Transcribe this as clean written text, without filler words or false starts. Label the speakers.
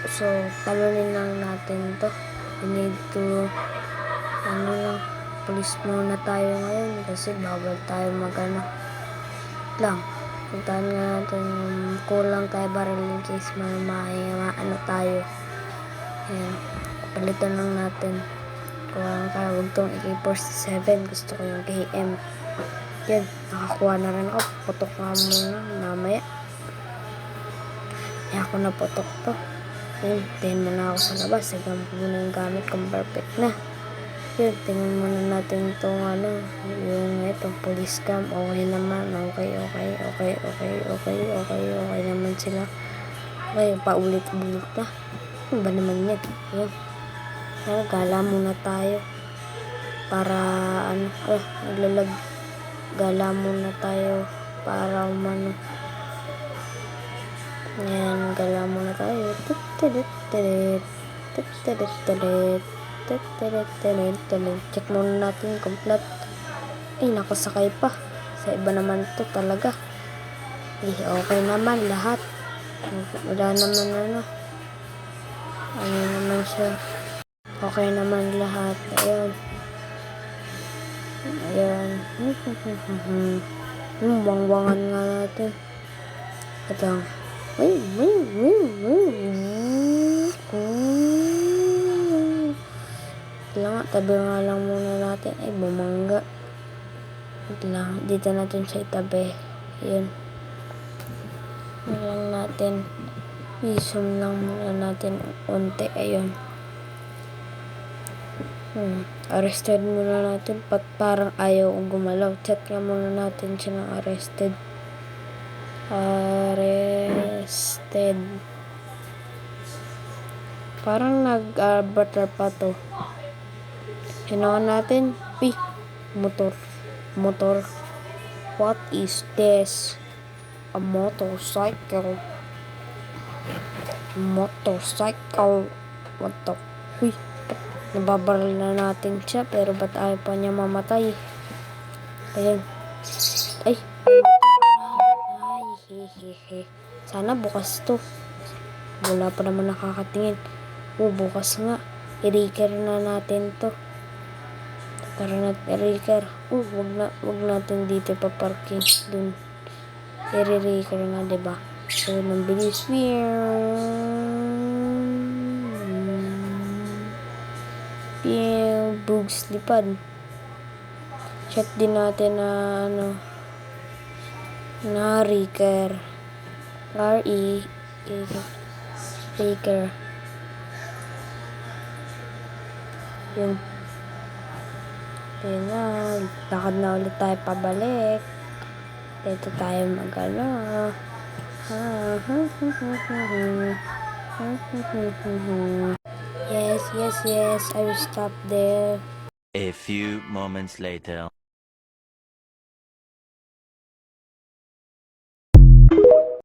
Speaker 1: So, talunin lang natin to. We need to, police muna tayo ngayon kasi bawal tayo lang. Puntahan nga natin yung kulang tayo baril in case maano tayo. Ayan, palitan lang natin. Kulang tayo, huwag tong AK-47. Gusto ko yung KM. Yan, nakakuha na rin ako. Putok nga muna, mamaya. Kaya ako naputok to. Yun, tingin muna ako sa labas. Sigam ko muna yung gamit kung perfect na. Yun, tingnan muna natin itong yung police cam. Okay naman. Okay naman sila. Okay, paulit-ulit na. Ano ba naman yan? Yun. Gala muna tayo. Para, gala muna tayo. Para, Ayan, gala muna tayo. Check muna natin complete. Ay, nakasakay pa. Sa iba naman to talaga. Okay naman lahat. Wala naman ano naman siya. Okay naman lahat. Ayan. Bangwangan nga natin. Ito. Tabi nga lang muna natin. Ay, bumangga. Dito natin siya itabi. Ayan. Lang natin. I-zoom lang muna natin unti. Ayan. Arrested muna natin. Parang ayaw gumalaw. Check nga muna natin siya ng arrested. Parang nag-butter pa to. Hinawan natin. Motor. What is this? A motorcycle. What the? Nababaril na natin siya. Pero ba't ayaw pa niya mamatay? Ayan. Ay. Sana bukas to. Wala pa naman nakakatingin. Bukas nga. I-reker na natin to. Tara na, i-reker. Wag natin dito pa-parking. Dun. I-reker na, diba? So, nang bilis. Bugs lipad. Check din natin na reker. Reker. Yun. Yun na. Lakad na ulit tayo pabalik. Dito tayo Yes. I will stop there.
Speaker 2: A few moments later.